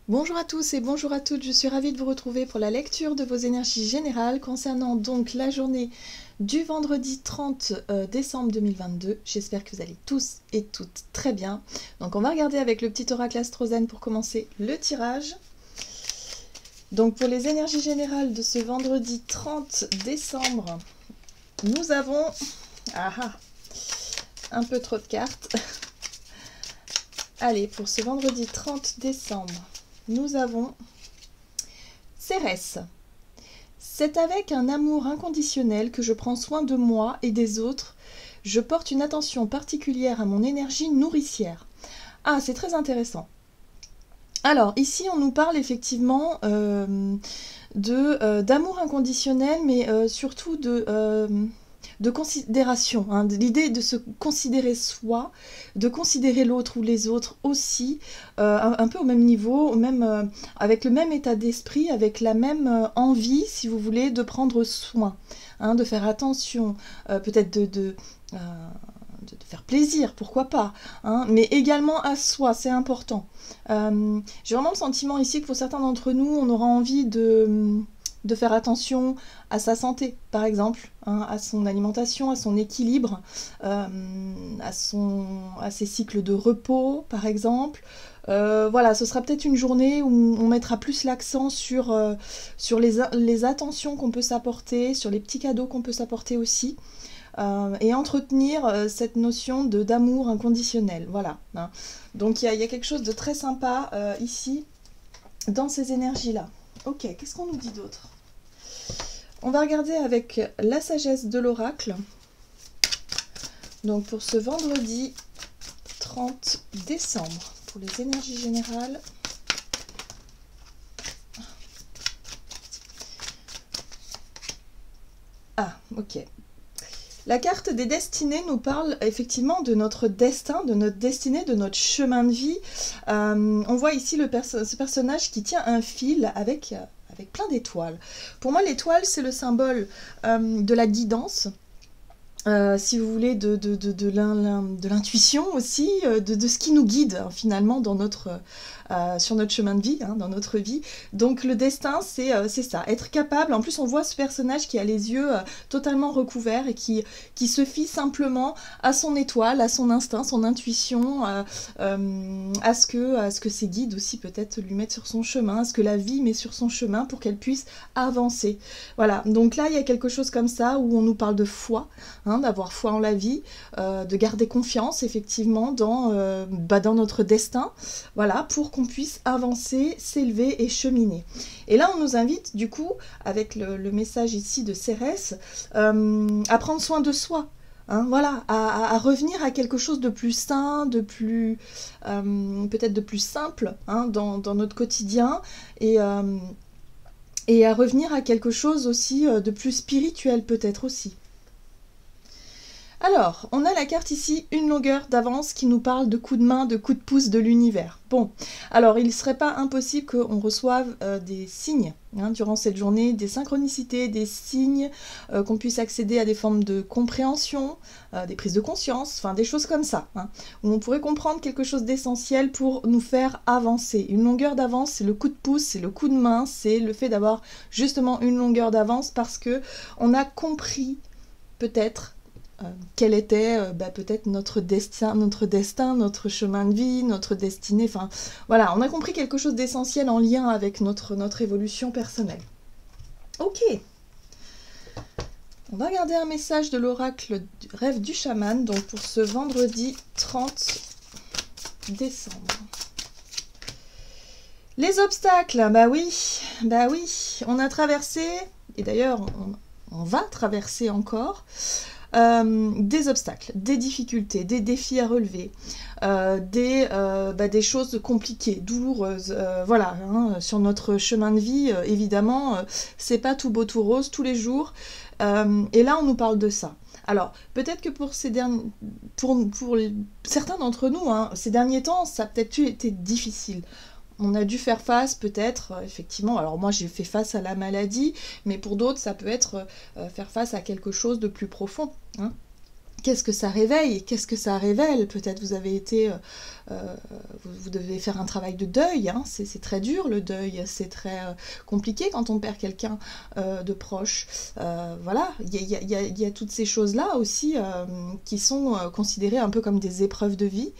Bonjour à tous et bonjour à toutes, je suis ravie de vous retrouver pour la lecture de vos énergies générales concernant donc la journée du vendredi 30 décembre 2022. J'espère que vous allez tous et toutes très bien. Donc on va regarder avec le petit oracle Astrozène pour commencer le tirage. Donc pour les énergies générales de ce vendredi 30 décembre, nous avons un peu trop de cartes. Allez, pour ce vendredi 30 décembre, nous avons Cérès. C'est avec un amour inconditionnel que je prends soin de moi et des autres. Je porte une attention particulière à mon énergie nourricière. Ah, c'est très intéressant. Alors, ici, on nous parle effectivement d'amour inconditionnel, mais surtout de considération, hein, de l'idée de se considérer soi, de considérer l'autre ou les autres aussi, un peu au même niveau, même, avec le même état d'esprit, avec la même envie, si vous voulez, de prendre soin, hein, de faire attention, peut-être de faire plaisir, pourquoi pas, hein, mais également à soi, c'est important. J'ai vraiment le sentiment ici que pour certains d'entre nous, on aura envie de faire attention à sa santé, par exemple, hein, à son alimentation, à son équilibre, à ses cycles de repos, par exemple. Voilà, ce sera peut-être une journée où on mettra plus l'accent sur les attentions qu'on peut s'apporter, sur les petits cadeaux qu'on peut s'apporter aussi. Et entretenir cette notion d'amour inconditionnel, voilà, hein. Donc il y a quelque chose de très sympa ici, dans ces énergies-là. Ok, qu'est-ce qu'on nous dit d'autre? On va regarder avec la sagesse de l'oracle. Donc pour ce vendredi 30 décembre, pour les énergies générales. Ah, ok. La carte des destinées nous parle effectivement de notre destin, de notre destinée, de notre chemin de vie. On voit ici ce personnage qui tient un fil avec plein d'étoiles. Pour moi, l'étoile, c'est le symbole de la guidance. Si vous voulez, de l'intuition aussi, de ce qui nous guide hein, finalement sur notre chemin de vie, hein, dans notre vie. Donc le destin, c'est ça, être capable. En plus, on voit ce personnage qui a les yeux totalement recouverts et qui se fie simplement à son étoile, à son instinct, son intuition, à ce que ses guides aussi peut-être lui mettent sur son chemin, à ce que la vie met sur son chemin pour qu'elle puisse avancer. Voilà, donc là, il y a quelque chose comme ça où on nous parle de foi, hein, d'avoir foi en la vie, de garder confiance effectivement dans notre destin, voilà, pour qu'on puisse avancer, s'élever et cheminer. Et là, on nous invite du coup, avec le message ici de Cérès, à prendre soin de soi. Hein, voilà, à revenir à quelque chose de plus sain, de plus peut-être de plus simple hein, dans notre quotidien et à revenir à quelque chose aussi de plus spirituel peut-être aussi. Alors, on a la carte ici, une longueur d'avance qui nous parle de coups de main, de coups de pouce de l'univers. Bon, alors il ne serait pas impossible qu'on reçoive des signes hein, durant cette journée, des synchronicités, des signes, qu'on puisse accéder à des formes de compréhension, des prises de conscience, enfin des choses comme ça, hein, où on pourrait comprendre quelque chose d'essentiel pour nous faire avancer. Une longueur d'avance, c'est le coup de pouce, c'est le coup de main, c'est le fait d'avoir justement une longueur d'avance parce que on a compris peut-être quel était peut-être notre destin, notre chemin de vie, notre destinée, enfin voilà, on a compris quelque chose d'essentiel en lien avec notre évolution personnelle. Ok, on va regarder un message de l'oracle Rêve du chaman, donc pour ce vendredi 30 décembre. Les obstacles, bah oui, on a traversé, et d'ailleurs on va traverser encore, des obstacles, des difficultés, des défis à relever, des choses compliquées, douloureuses, voilà, hein, sur notre chemin de vie, évidemment, c'est pas tout beau tout rose tous les jours, et là on nous parle de ça. Alors, peut-être que pour certains d'entre nous, hein, ces derniers temps, ça a peut-être été difficile. On a dû faire face peut-être, effectivement, alors moi j'ai fait face à la maladie, mais pour d'autres ça peut être faire face à quelque chose de plus profond, hein, Qu'est-ce que ça réveille? Qu'est-ce que ça révèle? Peut-être vous avez été... vous devez faire un travail de deuil, hein. C'est très dur le deuil, c'est très compliqué quand on perd quelqu'un de proche. Voilà, il y a toutes ces choses-là aussi qui sont considérées un peu comme des épreuves de vie,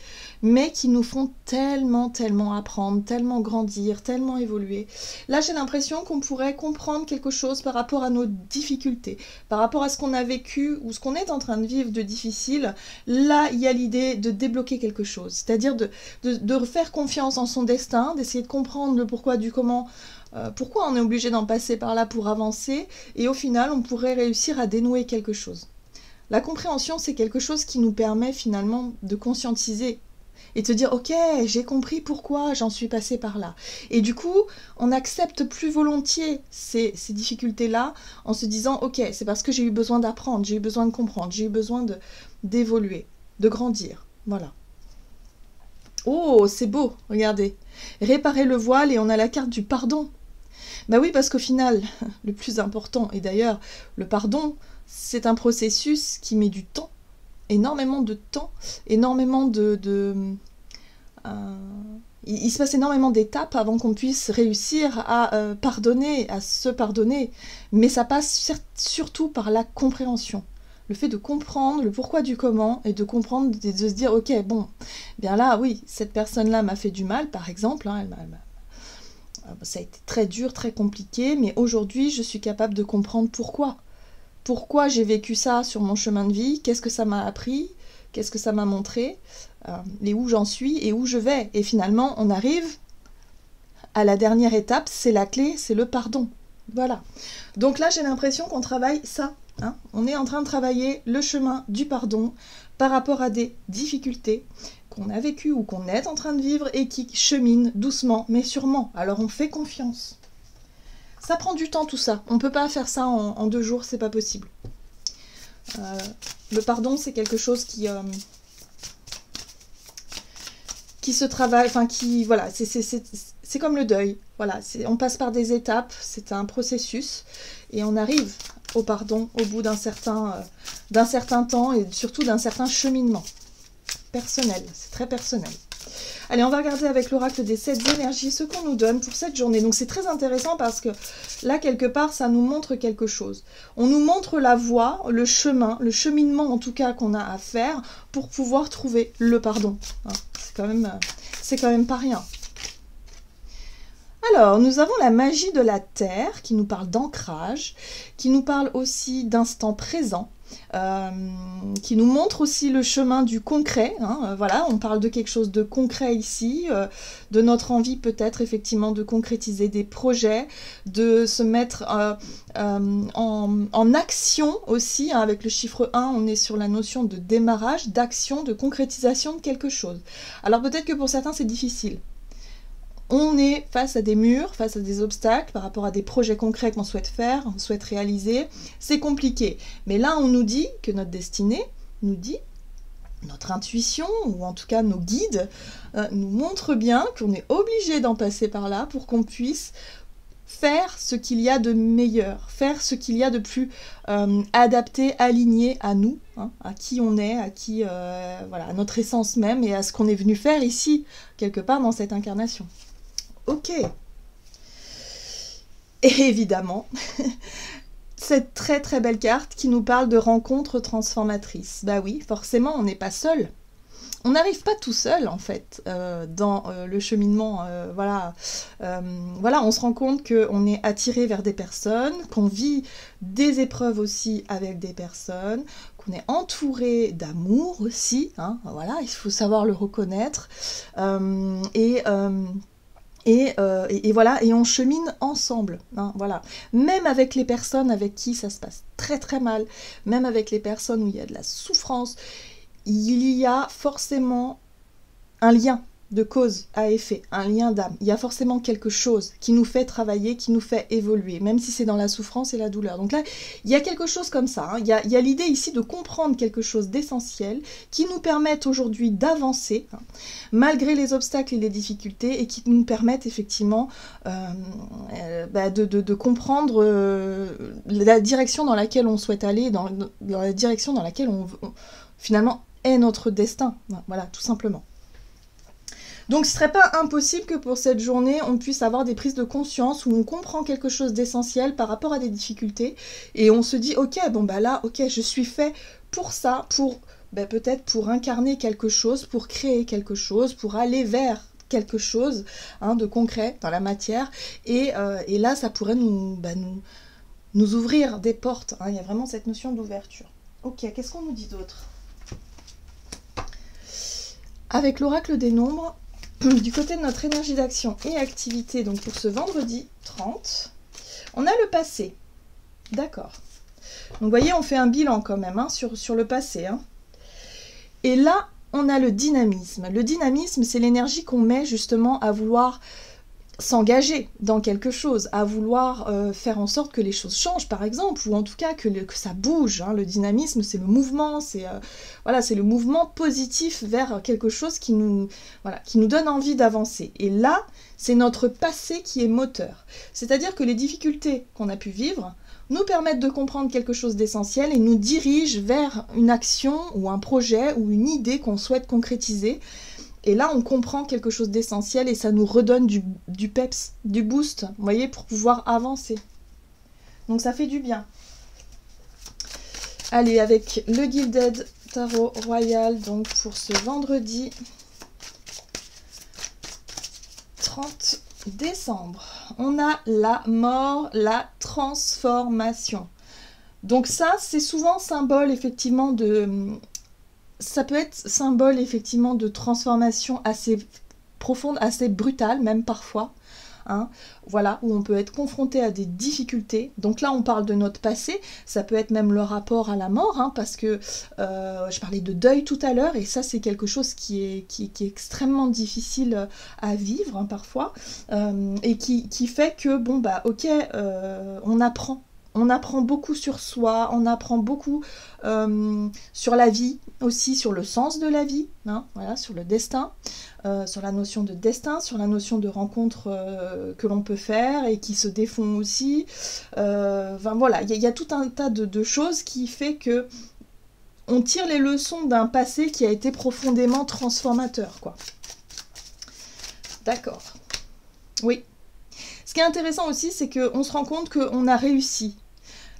mais qui nous font tellement, tellement apprendre, tellement grandir, tellement évoluer. Là, j'ai l'impression qu'on pourrait comprendre quelque chose par rapport à nos difficultés, par rapport à ce qu'on a vécu ou ce qu'on est en train de vivre de difficile. Là, il y a l'idée de débloquer quelque chose, c'est-à-dire de faire confiance en son destin, d'essayer de comprendre le pourquoi du comment, pourquoi on est obligé d'en passer par là pour avancer, et au final, on pourrait réussir à dénouer quelque chose. La compréhension, c'est quelque chose qui nous permet finalement de conscientiser et de se dire « Ok, j'ai compris pourquoi j'en suis passé par là ». Et du coup, on accepte plus volontiers ces difficultés-là en se disant « Ok, c'est parce que j'ai eu besoin d'apprendre, j'ai eu besoin de comprendre, j'ai eu besoin d'évoluer, de grandir. » Voilà. Oh, c'est beau, regardez. Réparer le voile et on a la carte du pardon. Bah oui, parce qu'au final, le plus important, et d'ailleurs, le pardon, c'est un processus qui met du temps, énormément de temps, énormément il se passe énormément d'étapes avant qu'on puisse réussir à pardonner, à se pardonner, mais ça passe surtout par la compréhension. Le fait de comprendre le pourquoi du comment et de comprendre, de se dire, ok, bon, bien là, oui, cette personne-là m'a fait du mal, par exemple, hein, ça a été très dur, très compliqué, mais aujourd'hui, je suis capable de comprendre pourquoi. Pourquoi j'ai vécu ça sur mon chemin de vie, qu'est-ce que ça m'a appris, qu'est-ce que ça m'a montré, et où j'en suis et où je vais. Et finalement, on arrive à la dernière étape, c'est la clé, c'est le pardon. Voilà. Donc là, j'ai l'impression qu'on travaille ça. Hein, on est en train de travailler le chemin du pardon par rapport à des difficultés qu'on a vécues ou qu'on est en train de vivre et qui cheminent doucement mais sûrement. Alors on fait confiance. Ça prend du temps tout ça. On ne peut pas faire ça en 2 jours, c'est pas possible. Le pardon, c'est quelque chose qui se travaille, enfin qui, voilà, c'est comme le deuil. Voilà, on passe par des étapes, c'est un processus et on arrive au pardon au bout d'un certain temps et surtout d'un certain cheminement personnel. C'est très personnel. Allez, on va regarder avec l'oracle des 7 énergies ce qu'on nous donne pour cette journée. Donc c'est très intéressant parce que là, quelque part, ça nous montre quelque chose. On nous montre la voie, le chemin, le cheminement en tout cas qu'on a à faire pour pouvoir trouver le pardon. Hein, c'est quand même pas rien. Alors, nous avons la magie de la terre qui nous parle d'ancrage, qui nous parle aussi d'instant présent, qui nous montre aussi le chemin du concret. Hein, voilà, on parle de quelque chose de concret ici, de notre envie peut-être effectivement de concrétiser des projets, de se mettre en action aussi. Hein, avec le chiffre 1, on est sur la notion de démarrage, d'action, de concrétisation de quelque chose. Alors peut-être que pour certains c'est difficile. On est face à des murs, face à des obstacles par rapport à des projets concrets qu'on souhaite faire, on souhaite réaliser. C'est compliqué. Mais là, on nous dit que notre destinée nous dit, notre intuition, ou en tout cas nos guides, nous montrent bien qu'on est obligé d'en passer par là pour qu'on puisse faire ce qu'il y a de meilleur, faire ce qu'il y a de plus adapté, aligné à nous, hein, à qui on est, à qui, voilà, à notre essence même et à ce qu'on est venu faire ici, quelque part dans cette incarnation. Ok. Et évidemment, cette très très belle carte qui nous parle de rencontres transformatrices. Bah oui, forcément, on n'est pas seul. On n'arrive pas tout seul en fait dans le cheminement. Voilà, on se rend compte qu'on est attiré vers des personnes, qu'on vit des épreuves aussi avec des personnes, qu'on est entouré d'amour aussi. Hein, voilà, il faut savoir le reconnaître. Et voilà, et on chemine ensemble, hein, voilà. Même avec les personnes avec qui ça se passe très très mal, même avec les personnes où il y a de la souffrance, il y a forcément un lien de cause à effet, un lien d'âme. Il y a forcément quelque chose qui nous fait travailler, qui nous fait évoluer, même si c'est dans la souffrance et la douleur. Donc là, il y a quelque chose comme ça. Hein. Il y a l'idée ici de comprendre quelque chose d'essentiel qui nous permette aujourd'hui d'avancer, hein, malgré les obstacles et les difficultés, et qui nous permettent effectivement de comprendre la direction dans laquelle on souhaite aller, dans la direction dans laquelle on finalement est notre destin. Voilà, tout simplement. Donc, ce ne serait pas impossible que pour cette journée, on puisse avoir des prises de conscience où on comprend quelque chose d'essentiel par rapport à des difficultés et on se dit, ok, bon bah là, ok, je suis fait pour ça, pour peut-être pour incarner quelque chose, pour créer quelque chose, pour aller vers quelque chose de concret dans la matière et là, ça pourrait nous ouvrir des portes. Il y a vraiment cette notion d'ouverture. Ok, qu'est-ce qu'on nous dit d'autre? Avec l'oracle des nombres, du côté de notre énergie d'action et activité, donc pour ce vendredi 30, on a le passé. D'accord. Donc vous voyez, on fait un bilan quand même sur le passé. Et là, on a le dynamisme. Le dynamisme, c'est l'énergie qu'on met justement à vouloir s'engager dans quelque chose, à vouloir faire en sorte que les choses changent, par exemple, ou en tout cas que ça bouge. Le dynamisme, c'est le mouvement, c'est le mouvement positif vers quelque chose qui nous donne envie d'avancer. Et là, c'est notre passé qui est moteur. C'est-à-dire que les difficultés qu'on a pu vivre nous permettent de comprendre quelque chose d'essentiel et nous dirigent vers une action ou un projet ou une idée qu'on souhaite concrétiser. Et là, on comprend quelque chose d'essentiel et ça nous redonne du peps, du boost, vous voyez, pour pouvoir avancer. Donc ça fait du bien. Allez, avec le Gilded Tarot Royal, donc pour ce vendredi 30 décembre, on a la mort, la transformation. Donc ça, c'est souvent symbole effectivement ça peut être symbole effectivement de transformation assez profonde, assez brutale même parfois, voilà, où on peut être confronté à des difficultés. Donc là on parle de notre passé, ça peut être même le rapport à la mort, parce que je parlais de deuil tout à l'heure et ça c'est quelque chose qui est extrêmement difficile à vivre parfois et qui fait que on apprend beaucoup sur soi, on apprend beaucoup sur la vie, aussi sur le sens de la vie, voilà, sur le destin, sur la notion de destin, sur la notion de rencontre que l'on peut faire et qui se défont aussi. Voilà, il y a tout un tas de choses qui fait que on tire les leçons d'un passé qui a été profondément transformateur, quoi. D'accord. Oui. Ce qui est intéressant aussi, c'est qu'on se rend compte qu'on a réussi.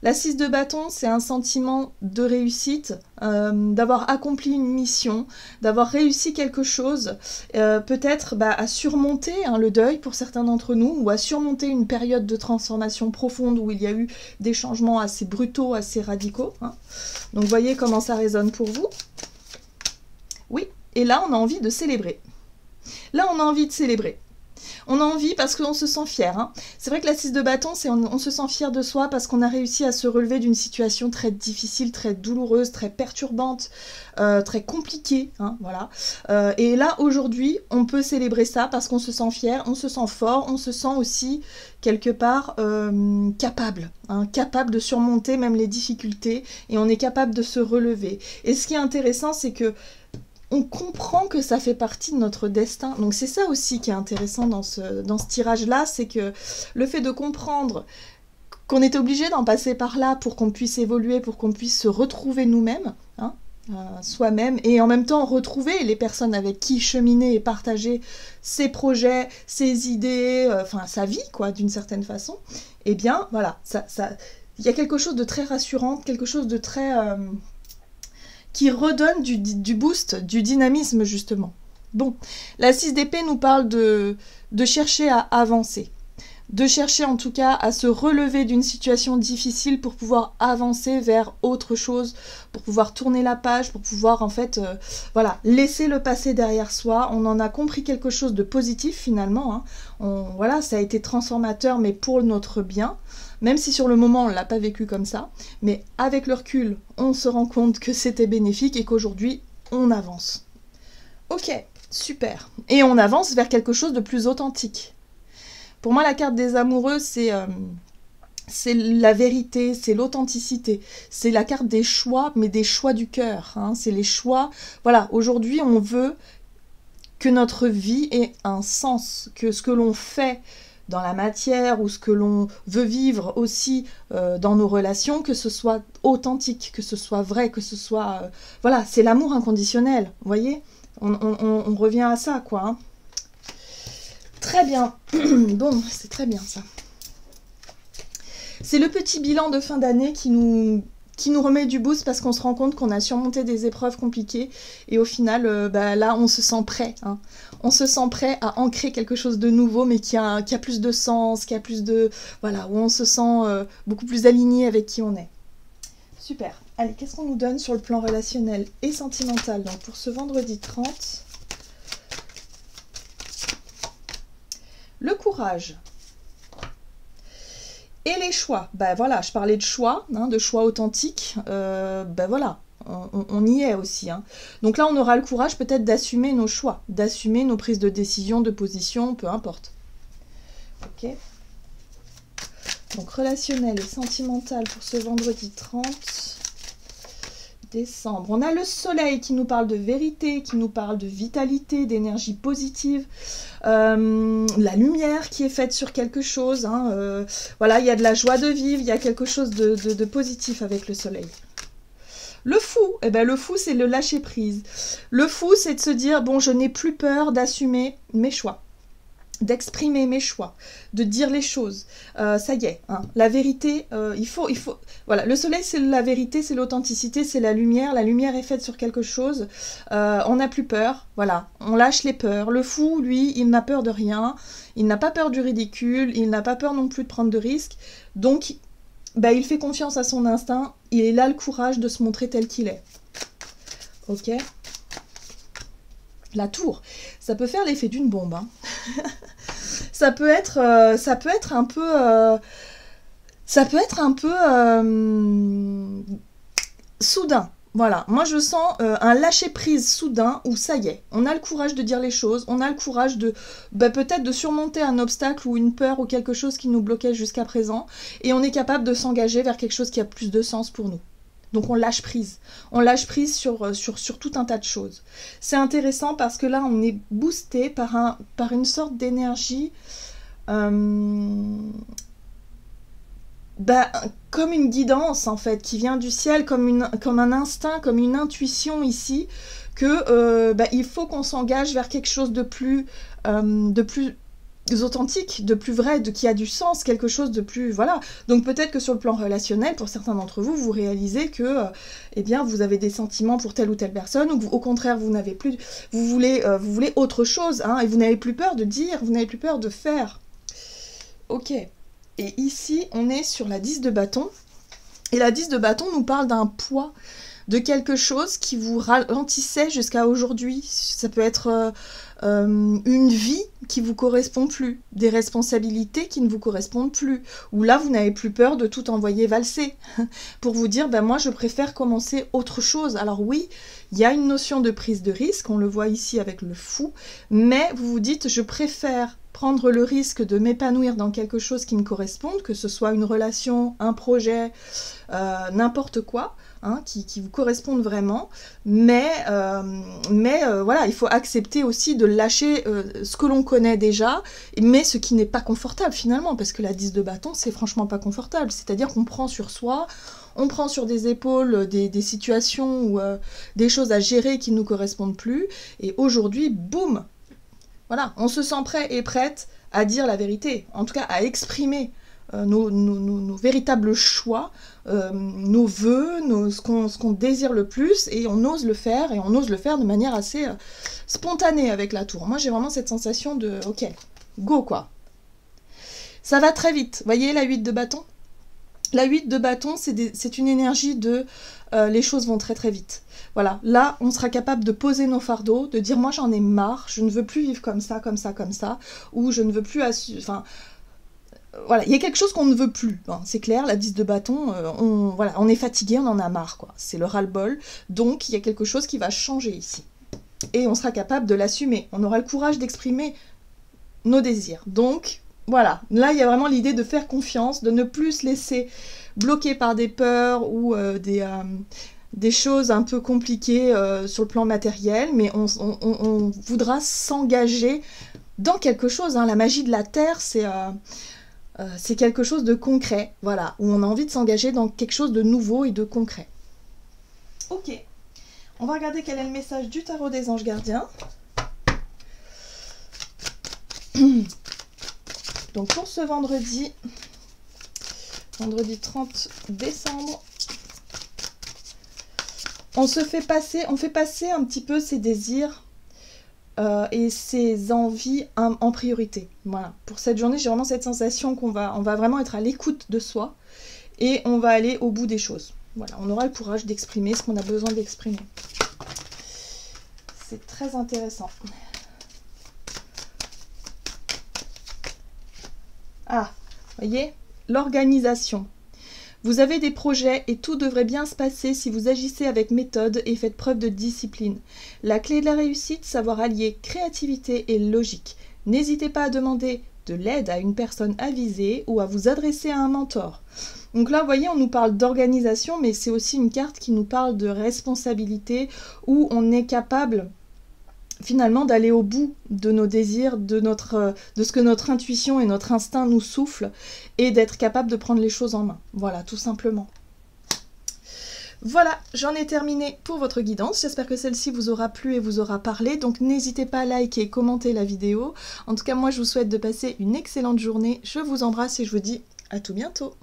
La 6 de bâton, c'est un sentiment de réussite, d'avoir accompli une mission, d'avoir réussi quelque chose, peut-être à surmonter le deuil pour certains d'entre nous, ou à surmonter une période de transformation profonde où il y a eu des changements assez brutaux, assez radicaux. Donc voyez comment ça résonne pour vous. Oui, et là on a envie de célébrer. Là on a envie de célébrer. On a envie parce qu'on se sent fier. C'est vrai que la 6 de bâton, c'est on se sent fier de soi parce qu'on a réussi à se relever d'une situation très difficile, très douloureuse, très perturbante, très compliquée. Voilà. Et là, aujourd'hui, on peut célébrer ça parce qu'on se sent fier, on se sent fort, on se sent aussi, quelque part, capable. Capable de surmonter même les difficultés et on est capable de se relever. Et ce qui est intéressant, c'est que on comprend que ça fait partie de notre destin. Donc c'est ça aussi qui est intéressant dans ce tirage-là, c'est que le fait de comprendre qu'on est obligé d'en passer par là pour qu'on puisse évoluer, pour qu'on puisse se retrouver nous-mêmes, soi-même, et en même temps retrouver les personnes avec qui cheminer et partager ses projets, ses idées, sa vie, quoi, d'une certaine façon, eh bien, voilà, il y a quelque chose de très rassurant, quelque chose de très... qui redonne du boost, du dynamisme, justement. Bon, la 6 d'épée nous parle de chercher à avancer, de chercher en tout cas à se relever d'une situation difficile pour pouvoir avancer vers autre chose, pour pouvoir tourner la page, pour pouvoir en fait, laisser le passé derrière soi. On en a compris quelque chose de positif finalement, voilà, ça a été transformateur, mais pour notre bien. Même si sur le moment on ne l'a pas vécu comme ça, mais avec le recul, on se rend compte que c'était bénéfique et qu'aujourd'hui, on avance. Ok, super. Et on avance vers quelque chose de plus authentique. Pour moi, la carte des amoureux, c'est la vérité, c'est l'authenticité. C'est la carte des choix, mais des choix du cœur. C'est les choix... Voilà, aujourd'hui, on veut que notre vie ait un sens, que ce que l'on fait dans la matière ou ce que l'on veut vivre aussi dans nos relations, que ce soit authentique, que ce soit vrai, que ce soit... voilà, c'est l'amour inconditionnel, vous voyez, on revient à ça, quoi. Hein. Très bien. Bon, c'est très bien, ça. C'est le petit bilan de fin d'année qui nous remet du boost parce qu'on se rend compte qu'on a surmonté des épreuves compliquées et au final, là, on se sent prêt. Hein. On se sent prêt à ancrer quelque chose de nouveau, mais qui a plus de sens, qui a plus de... Voilà, où on se sent beaucoup plus aligné avec qui on est. Super. Allez, qu'est-ce qu'on nous donne sur le plan relationnel et sentimental? Donc, pour ce vendredi 30, le courage. Et les choix, voilà, je parlais de choix, hein, de choix authentiques, voilà, on y est aussi. Hein. Donc là, on aura le courage peut-être d'assumer nos choix, d'assumer nos prises de décision, de position, peu importe. Ok. Donc relationnel et sentimental pour ce vendredi 30 décembre. On a le soleil qui nous parle de vérité, qui nous parle de vitalité, d'énergie positive. La lumière qui est faite sur quelque chose. Hein, voilà, il y a de la joie de vivre, il y a quelque chose de positif avec le soleil. Le fou, le fou, c'est le lâcher prise. Le fou, c'est de se dire, bon, je n'ai plus peur d'assumer mes choix, d'exprimer mes choix, de dire les choses. Ça y est, hein, la vérité, il faut... Voilà, le soleil, c'est la vérité, c'est l'authenticité, c'est la lumière. La lumière est faite sur quelque chose. On n'a plus peur, voilà, on lâche les peurs. Le fou, lui, il n'a peur de rien. Il n'a pas peur du ridicule, il n'a pas peur non plus de prendre de risques. Donc, il fait confiance à son instinct. Il a le courage de se montrer tel qu'il est. Ok. La tour, ça peut faire l'effet d'une bombe. Hein. ça peut être un peu soudain. Voilà, moi je sens un lâcher-prise soudain où ça y est, on a le courage de dire les choses, on a le courage de peut-être de surmonter un obstacle ou une peur ou quelque chose qui nous bloquait jusqu'à présent et on est capable de s'engager vers quelque chose qui a plus de sens pour nous. Donc on lâche prise sur tout un tas de choses. C'est intéressant parce que là on est boosté par une sorte d'énergie comme une guidance en fait qui vient du ciel, comme un instinct, comme une intuition ici, que il faut qu'on s'engage vers quelque chose de plus authentique, de plus vrai, qui a du sens, quelque chose de plus... Voilà. Donc peut-être que sur le plan relationnel, pour certains d'entre vous, vous réalisez que vous avez des sentiments pour telle ou telle personne, ou au contraire, vous n'avez plus... Vous voulez autre chose, hein, et vous n'avez plus peur de dire, vous n'avez plus peur de faire. Ok. Et ici, on est sur la 10 de bâton. Et la 10 de bâton nous parle d'un poids, de quelque chose qui vous ralentissait jusqu'à aujourd'hui. Ça peut être une vie qui ne vous correspond plus, des responsabilités qui ne vous correspondent plus, où là, vous n'avez plus peur de tout envoyer valser, pour vous dire, moi, je préfère commencer autre chose. Alors oui, il y a une notion de prise de risque, on le voit ici avec le fou, mais vous vous dites, je préfère prendre le risque de m'épanouir dans quelque chose qui me corresponde, que ce soit une relation, un projet, n'importe quoi, hein, qui vous correspondent vraiment, mais voilà, il faut accepter aussi de lâcher ce que l'on connaît déjà, mais ce qui n'est pas confortable finalement, parce que la 10 de bâton, c'est franchement pas confortable, c'est-à-dire qu'on prend sur soi, on prend sur des épaules des situations ou des choses à gérer qui ne nous correspondent plus, et aujourd'hui, boum, voilà, on se sent prêt et prête à dire la vérité, en tout cas à exprimer nos véritables choix, nos vœux, ce qu'on désire le plus, et on ose le faire, et on ose le faire de manière assez spontanée avec la tour. Moi, j'ai vraiment cette sensation de, ok, go quoi. Ça va très vite, vous voyez la 8 de bâton? La 8 de bâton, c'est une énergie de les choses vont très très vite. Voilà, là, on sera capable de poser nos fardeaux, de dire moi j'en ai marre, je ne veux plus vivre comme ça, ou je ne veux plus... Enfin, voilà, il y a quelque chose qu'on ne veut plus, hein, c'est clair, la 10 de bâton, on est fatigué, on en a marre, quoi. C'est le ras-le-bol, donc il y a quelque chose qui va changer ici. Et on sera capable de l'assumer, on aura le courage d'exprimer nos désirs. Donc, voilà, là il y a vraiment l'idée de faire confiance, de ne plus se laisser bloquer par des peurs ou des choses un peu compliquées sur le plan matériel, mais on voudra s'engager dans quelque chose, hein. La magie de la Terre, c'est quelque chose de concret, voilà, où on a envie de s'engager dans quelque chose de nouveau et de concret. Ok, on va regarder quel est le message du tarot des anges gardiens. Donc pour ce vendredi 30 décembre, on fait passer un petit peu ses désirs et ses envies en priorité. Voilà, pour cette journée, j'ai vraiment cette sensation on va vraiment être à l'écoute de soi et on va aller au bout des choses. Voilà, on aura le courage d'exprimer ce qu'on a besoin d'exprimer. C'est très intéressant. Ah, voyez, l'organisation. Vous avez des projets et tout devrait bien se passer si vous agissez avec méthode et faites preuve de discipline. La clé de la réussite, savoir allier créativité et logique. N'hésitez pas à demander de l'aide à une personne avisée ou à vous adresser à un mentor. Donc là, vous voyez, on nous parle d'organisation, mais c'est aussi une carte qui nous parle de responsabilité, où on est capable finalement d'aller au bout de nos désirs, de ce que notre intuition et notre instinct nous soufflent, et d'être capable de prendre les choses en main. Voilà, tout simplement. Voilà, j'en ai terminé pour votre guidance. J'espère que celle-ci vous aura plu et vous aura parlé. Donc n'hésitez pas à liker et commenter la vidéo. En tout cas, moi, je vous souhaite de passer une excellente journée. Je vous embrasse et je vous dis à tout bientôt.